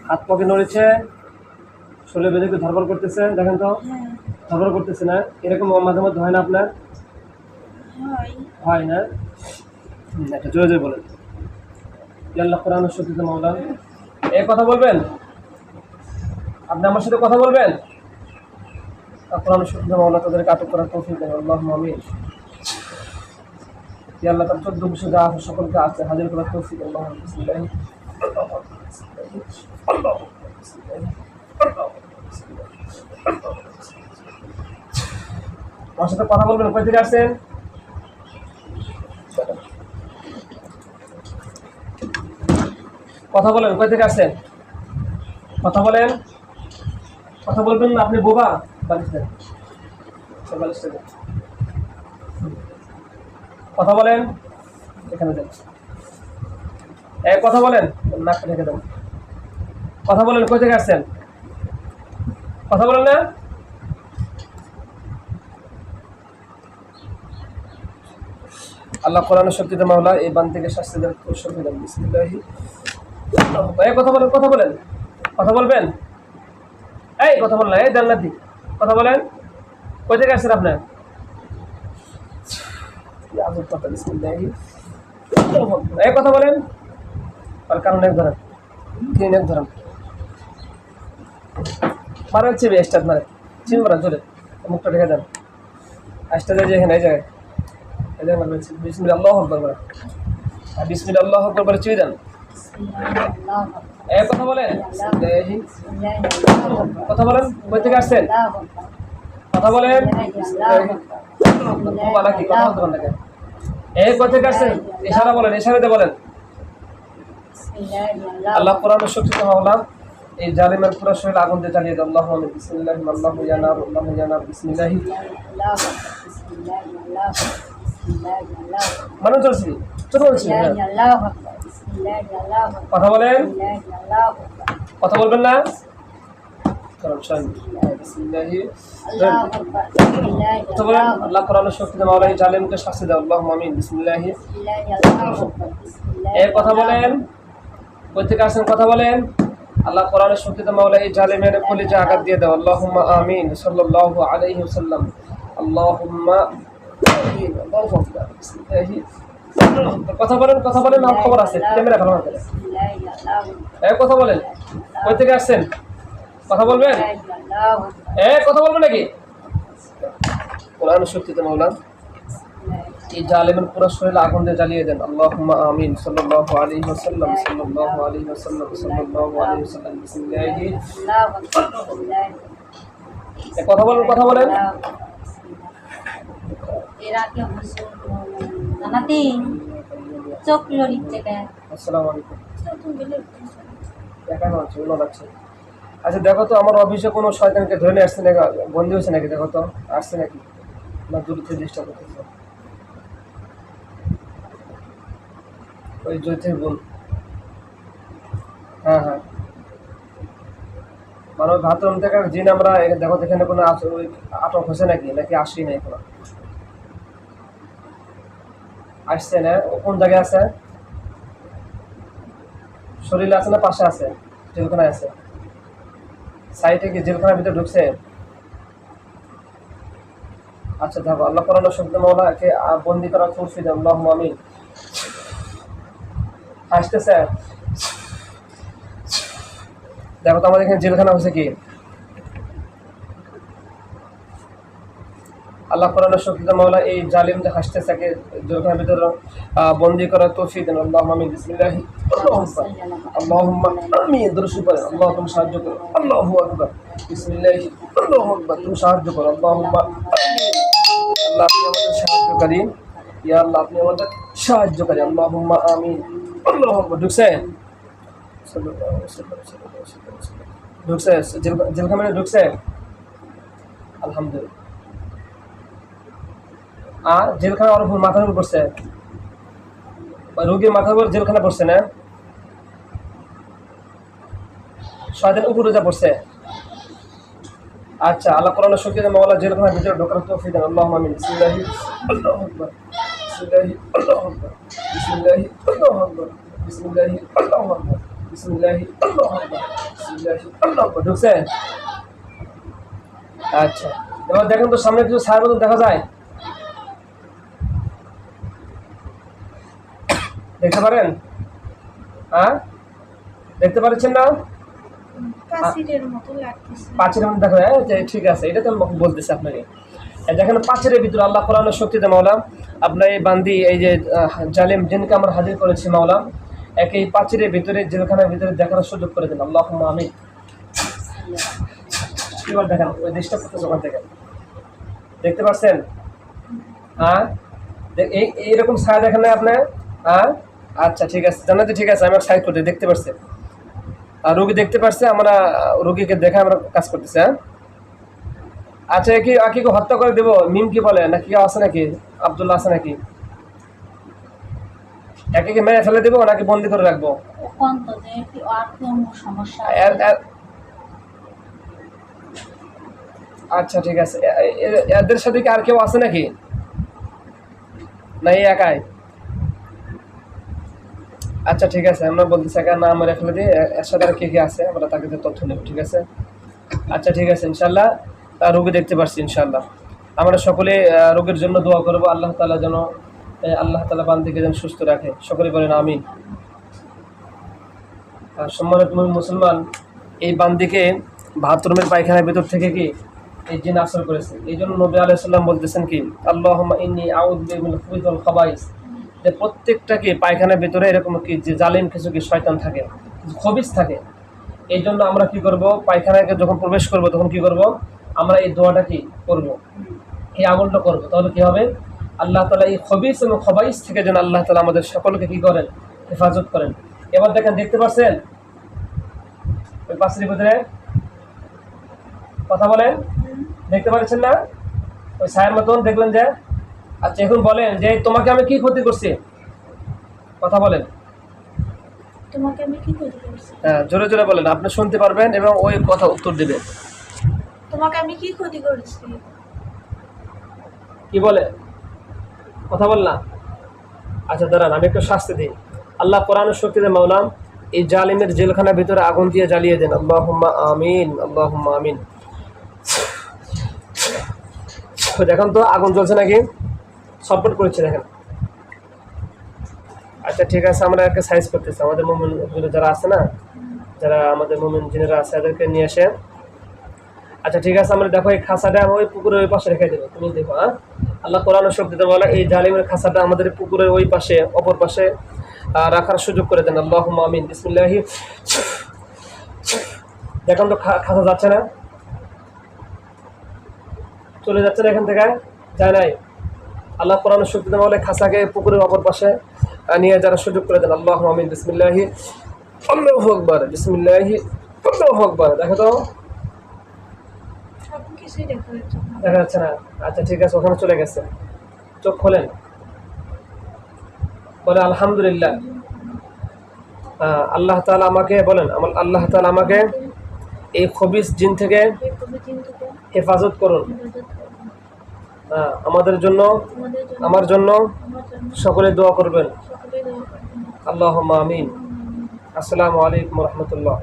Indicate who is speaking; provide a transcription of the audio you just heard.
Speaker 1: হাত পকে নড়েছে, শরীরে বেঁধে ধরপড় করতেছে, দেখেন তো ধরপড় করতেছে না? এরকম মাঝে মধ্যে হয় না আপনার? হয় না? একটা জোরে জোরে বলেন, আল্লাহ কোরআনের শক্তিতে মাওলা। এই কথা বলবেন, আপনি আমার সাথে কথা বলবেন। কোরআনের শক্তিতে মাওলা তাদেরকে আটক করার তৌফিক দেন, আল্লাহুম্মা আমিন। আল্লাহ তার 14 বছর যা আছে সকলকে আছে হাজির করার তৌফিক দেন। আল্লাহ বিসমিল্লাহ, আল্লাহ আমার সাথে কথা বলবেন। কই থেকে আসছেন? কথা বলেন, কই থেকে আসছেন? কথা বলেন, কথা বলবেন না? আপনি বোবা? বালিশ দেন, বালিশটা দেন। কথা বলেন, এখানে দেন। কথা বলেন, নাকটা ঢেকে দেন। কথা বলেন, কই থেকে আসছেন? কথা বলেন না? আল্লাহ কোরআনের শক্তিতে মাওলা এই বান্দিকে শাস্তি দেন, শক্তি দেন। বিসমিল্লাহি, কথা বলেন, কথা বলেন, কথা বলবেন। এই কথা বলেন, এই জান্নাতি কথা বলেন। কই থেকে আসছেন আপনার? বিসমিল্লাহি, কথা বলেন। আর কারণ এক ধরেন, তিন এক ধরেন, মারা হচ্ছে স্টার্ট মারে, চিন মারা জোরে, মুখটা ঢেকে দেন। আসতে যায় যে এখানে এই জায়গায়, এই জায়গায় মারবেন। বিসমিল্লাহ আল্লাহু আকবার বলেন, আর বিসমিল্লাহ আল্লাহু আকবার বলে চুই দেন। কথা বলেন, কথা বলেন। কই থেকে আসছেন? কথা বলেন। নাকি কথা বলতে পারেন নাকি? কই থেকে আসছেন? ইশারা বলেন, ইশারাতে বলেন। আল্লাহ কোরআনের শক্তিতে মাওলা এই জালিমের পুরো শরীর আগুন দিয়ে জ্বালিয়ে দেন। আল্লাহু আমিন। বিসমিল্লাহি, আল্লাহু ইয়া নার, আল্লাহু ইয়া নার। বিসমিল্লাহি, মানে চলছি, ছোট বলছি। কথা বলেন, কথা বলবেন না? কথা বলেন। আল্লাহ কোরআনের শক্তিতে মাওলা এই জালিমকে শাস্তি দেন। আল্লাহুম্মা আমিন। বিসমিল্লাহি, কথা বলেন। কই থেকে আসেন? কথা বলেন। আল্লাহ কোরআনের শক্তিতে মাওলা এই জালিমের কলিজা আঘাত দিয়ে দাও। আল্লাহুম্মা আমিন। সাল্লাল্লাহু আলাইহি ওয়াসাল্লাম। আল্লাহুম্মা আমিন। আল্লাহু আকবার। বিসমিল্লাহি, কথা বলেন, কথা বলেন। নাম খবর আছে, ক্যামেরা ভালো আছে। কথা বলেন। কই থেকে আসছেন? কথা বলবেন। কথা বলবেন নাকি? কোরআনের শক্তিতে মাওলা এই জালিমের পুরো শরীর আগুন দিয়ে জ্বালিয়ে দেন। আল্লাহুম্মা আমিন। সাল্লাল্লাহু আলাইহি ওয়াসাল্লাম, সাল্লাল্লাহু আলাইহি ওয়াসাল্লাম, সাল্লাল্লাহু আলাইহি ওয়াসাল্লাম। বিসমিল্লাহি, কথা বলেন, কথা বলেন। আসসালামু আলাইকুম। আচ্ছা দেখো তো আমার অফিসে কোনো শয়তানকে ধরে নিয়ে আসছে নাকি, বন্দি হয়েছে নাকি? দেখো তো আসছে নাকি, না দূর থেকে ডিস্টার্ব করতেছে। ওই জ্যোতির বোন, হ্যাঁ হ্যাঁ, মানে ওই বাথরুম থেকে জিন আমরা দেখো এখানে কোনো ওই আটক হয়েছে নাকি, নাকি আসি নাই কোনো? আসছে না? ও কোন জায়গায় আছে? শরীরে আছে না পাশে আছে? জেলখানায় আছে? সাইটে কি জেলখানার ভিতরে ঢুকছে? আচ্ছা দেখো আল্লাহ কোরআনের শক্তি মাওলা একে বন্দি করার তৌফিক দেন। আল্লাহুম্মা আমিন। আসতেছে, দেখো তো আমাদের এখানে জেলখানা হয়েছে কি? আল্লাহ কোরআনের শক্তিতে মাওলা এই জালিম যে হাসতেছে একে জেলখানার ভিতরে বন্দি করার তৌফিক দেন। আল্লাহুম্মা আমিন। বিসমিল্লাহি, আল্লাহুম্মা আমিন। দরুদ পড়েন। আল্লাহ তুমি সাহায্য করো। আল্লাহু আকবার। বিসমিল্লাহি, আল্লাহু আকবার। তুমি সাহায্য করো। আল্লাহুম্মা আমিন। আল্লাহ আপনি আমাদের সাহায্যকারী, ইয়া আল্লাহ আপনি আমাদের সাহায্যকারী। আল্লাহুম্মা আমিন। আল্লাহু আকবার। ঢুকছে, ঢুকছে জেলখানায় ঢুকছে। আলহামদুলিল্লাহ। আর জেলখানা ওর উপর মাথার উপর পড়ছে, রোগীর মাথার উপর জেলখানা পড়ছে না? শয়তান উপরে যা পড়ছে। আচ্ছা আল্লাহ কোরআনের শক্তিতে মাওলা জেলখানার ভিতরে ঢোকার তৌফিক দেন। আল্লাহুম্মা আমিন। বিসমিল্লাহি, আল্লাহু আকবার। বিসমিল্লাহি, আল্লাহু আকবার। বিসমিল্লাহি, আল্লাহু আকবার। বিসমিল্লাহি, আল্লাহু আকবার। বিসমিল্লাহি, আল্লাহু আকবার। আল্লাহু আকবার। ঢুকছে? আচ্ছা, এবার দেখেন তো সামনে কিছু ছায়ার মতন দেখা যায়, দেখতে পারেন? হ্যাঁ, দেখতে পাচ্ছেন না?
Speaker 2: প্রাচীরের মতো লাগতেছে।
Speaker 1: পাঁচের মধ্যে দেখা যায় যে ঠিক আছে, এটা তো আমি বলতেছি আপনাকে। দেখেন পাঁচের ভিতরে আল্লাহ কোরআনের শক্তিতে মাওলা আপনার এই বান্দি এই যে জালিম জিনকে আমরা হাজির করেছি মাওলা, এই পাঁচের ভিতরে জেলখানার ভিতরে দেখার সুযোগ করে দিন। আল্লাহুম্মা আমিন। এবার দেখেন ওই দেশটা করতেছে ওখান থেকে, দেখতে পাচ্ছেন? হ্যাঁ, এইরকম ছায়া দেখেন না আপনি? হ্যাঁ, আচ্ছা ঠিক আছে, জানাতে ঠিক আছে, আমি সাইড করতে দেখতে পাচ্ছি, আর রোগী দেখতে পাচ্ছে, আমরা রোগীকে দেখে আমরা কাজ করতেছি। হ্যাঁ, আচ্ছা, কি হত্যা করে দেবো? মিম কি বলে নাকি কেউ আছে নাকি? আব্দুল্লাহ আছে নাকি? একে মেরে ফেলে দেবো নাকি বন্দি করে রাখবো? আচ্ছা ঠিক আছে, এদের সাথে কি আর কেউ আছে নাকি, না এই একাই? আচ্ছা ঠিক আছে, আমরা বলতেছি একা না মেরে ফেলে দিই, এর সাথে আর কে আছে আমরা তাকে তথ্য নেব, ঠিক আছে? আচ্ছা ঠিক আছে, ইনশাল্লাহ রোগী দেখতে পাচ্ছি, ইনশাল্লাহ আমরা সকলে রোগের জন্য দোয়া করবো, আল্লাহ তাআলা যেন আল্লাহ তাআলা বান্দিকে যেন সুস্থ রাখে, সকলে বলেন আমিন। সম্মানিত মুসলমান, এই বান্দিকে বাথরুমের পায়খানার ভিতর থেকে কি এই জিন আসর করেছে, এই জন্য নবী আলাইহিস সালাম বলতেছেন কি আল্লাহুম্মা ইন্নী আউযু বিকা মিনাল খুবুথি ওয়াল খাবাইস, যে প্রত্যেকটা কি পায়খানার ভিতরে এরকম কি যে জালিম কিছু কি শয়তান থাকে, কিছু খবিস থাকে। এই জন্য আমরা কি করব, পায়খানায় যখন প্রবেশ করব তখন কি করব, আমরা এই দোয়াটা কি করব, এই আমলটা করব, তাহলে কি হবে, আল্লাহ তাআলা এই খবিস এবং খবাইস থেকে যেন আল্লাহ তাআলা আমাদের সকলকে কি করেন, হেফাজত করেন। এবার দেখেন, দেখতে পাচ্ছেন ওই পাশের ভিতরে, কথা বলেন, দেখতে পাচ্ছেন না ওই ছায়ার মতন দেখলেন যে? আচ্ছা এখন বলেন যে তোমাকে আমি কি ক্ষতি করছি, কথা বলেন,
Speaker 2: তোমাকে আমি কি ক্ষতি করছি?
Speaker 1: হ্যাঁ জোরে জোরে বলেন, আপনি শুনতে পারবেন এবং ওই কথা উত্তর দিবেন।
Speaker 2: তোমাকে আমি কি ক্ষতি করেছি?
Speaker 1: কি বলে, কথা বল না? আচ্ছা দাঁড়ান, আমি একটু শাস্তি দিই। আল্লাহ কোরআনের শক্তিতে মাওলা এই জালিমের জেলখানার ভিতরে আগুন দিয়ে জ্বালিয়ে দেন। আল্লাহুম্মা আমিন, আল্লাহুম্মা আমিন। দেখেন তো আগুন জ্বলছে নাকি, সপোর্ট করেছে দেখেন। আচ্ছা ঠিক আছে, আমরা একটা সাইজ করতেছি, আমাদের মুমিন যারা আছে না, যারা আমাদের মুমিন জিনেরা আছে এদেরকে নিয়ে আসে। আচ্ছা ঠিক আছে, আমরা দেখো এই খাঁচাটা আমি ওই পুকুরের ওই পাশে রেখে দেবো, তুমি দেখো। হ্যাঁ, আল্লাহ কোরআনের শক্তিতে বলা এই জালিমের খাঁচাটা আমাদের পুকুরের ওই পাশে অপর পাশে রাখার সুযোগ করে দেন। আল্লাহুম্মা আমিন। বিসমিল্লাহি। দেখুন তো খাঁচা যাচ্ছে না, চলে যাচ্ছে না এখান থেকে, যায় নাই। আল্লাহ কোরআনের শক্তিতে বলে খাঁচাকে পুকুরের অপর পাশে নিয়ে যারা সুযোগ করে দেন। আল্লাহুম্মা আমিন। বিসমিল্লাহি, আল্লাহু আকবার, বিসমিল্লাহি, আল্লাহু আকবার। দেখো তো দেখা যাচ্ছে না। আচ্ছা ঠিক আছে, ওখানে চলে গেছে, চোখ খোলেন, বলে আলহামদুলিল্লাহ। আল্লাহ তাআলা আমাকে বলেন, আল্লাহ তাআলা আমাকে এই খবিস জিন থেকে হেফাজত করুন। আমাদের জন্য, আমার জন্য সকলে দোয়া করবেন। আল্লাহুম্মা আমিন। আসসালামু আলাইকুম ওয়া রাহমাতুল্লাহ।